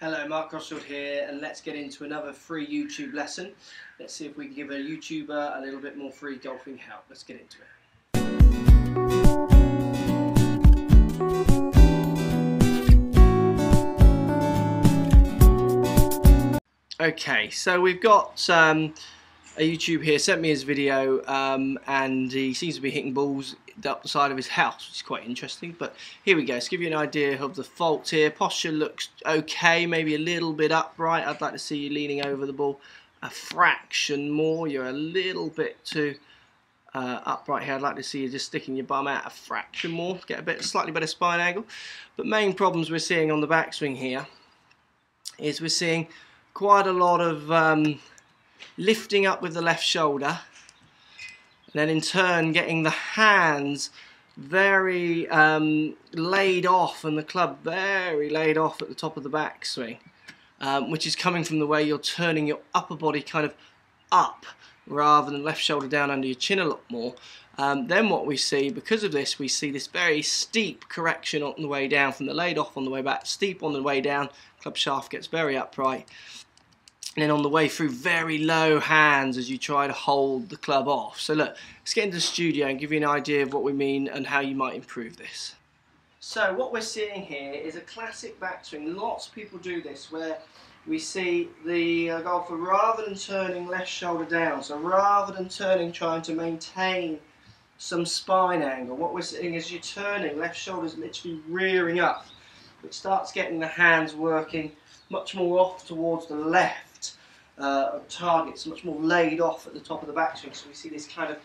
Hello, Mark Crossfield here, and let's get into another free YouTube lesson. Let's see if we can give a YouTuber a little bit more free golfing help. Let's get into it. Okay, so we've got a YouTube here sent me his video, and he seems to be hitting balls up the side of his house, which is quite interesting. But here we go. Let's give you an idea of the fault here. Posture looks okay, maybe a little bit upright. I'd like to see you leaning over the ball a fraction more. You're a little bit too upright here. I'd like to see you just sticking your bum out a fraction more, get a slightly better spine angle. But main problems we're seeing on the backswing here is we're seeing quite a lot of lifting up with the left shoulder, and then in turn getting the hands very laid off and the club very laid off at the top of the backswing, which is coming from the way you're turning your upper body kind of up rather than left shoulder down under your chin a lot more. Then what we see, because of this, we see this very steep correction on the way down, from the laid off on the way back, steep on the way down, club shaft gets very upright, and then on the way through, very low hands as you try to hold the club off. So look, let's get into the studio and give you an idea of what we mean and how you might improve this. So what we're seeing here is a classic backswing. Lots of people do this, where we see the golfer, rather than turning left shoulder down, so rather than turning, trying to maintain some spine angle, what we're seeing is you're turning, left shoulder's literally rearing up, which starts getting the hands working much more off towards the left targets, much more laid off at the top of the backswing. So we see this kind of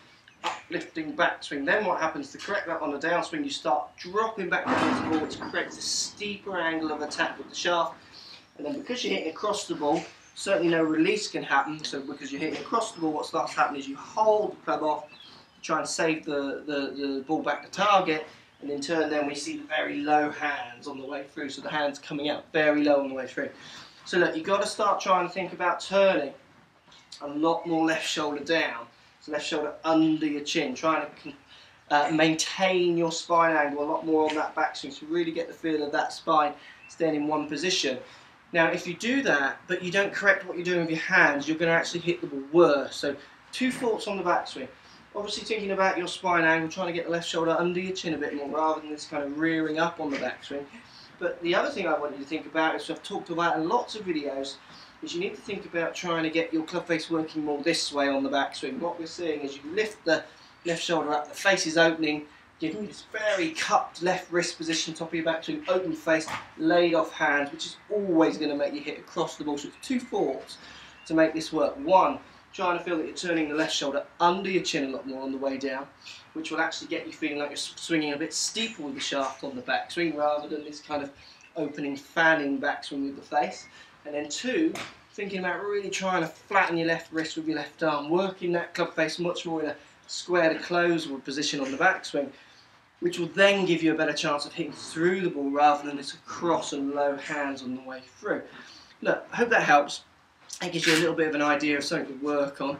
uplifting backswing. Then what happens to correct that on the downswing, you start dropping back towards the ball, which creates a steeper angle of attack with the shaft. And then because you're hitting across the ball, certainly no release can happen. So because you're hitting across the ball, what starts happening is you hold the club off to try and save the ball back to target. And in turn then we see the very low hands on the way through. So the hands coming out very low on the way through. So look, you've got to start trying to think about turning a lot more left shoulder down. So left shoulder under your chin, trying to maintain your spine angle a lot more on that backswing, so really get the feel of that spine staying in one position. Now if you do that, but you don't correct what you're doing with your hands, you're going to actually hit the ball worse. So two thoughts on the backswing. Obviously thinking about your spine angle, trying to get the left shoulder under your chin a bit more rather than this kind of rearing up on the backswing. But the other thing I want you to think about, is I've talked about in lots of videos, is you need to think about trying to get your club face working more this way on the backswing. What we're seeing is you lift the left shoulder up, the face is opening, giving you this very cupped left wrist position, top of your backswing, open face, laid off hands, which is always going to make you hit across the ball. So it's two thoughts to make this work. One, trying to feel that you're turning the left shoulder under your chin a lot more on the way down, which will actually get you feeling like you're swinging a bit steeper with the shaft on the backswing rather than this kind of opening, fanning backswing with the face. And then two, thinking about really trying to flatten your left wrist with your left arm, working that club face much more in a square to close position on the backswing, which will then give you a better chance of hitting through the ball rather than this cross and low hands on the way through. Look, I hope that helps. It gives you a little bit of an idea of something to work on.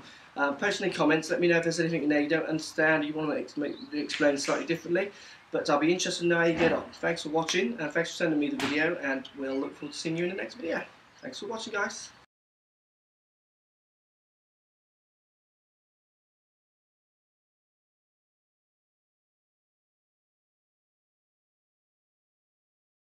Post in the comments, let me know if there's anything in there you don't understand or you want to explain slightly differently. But I'll be interested to know how you get on. Thanks for watching, and thanks for sending me the video, and we'll look forward to seeing you in the next video. Thanks for watching, guys.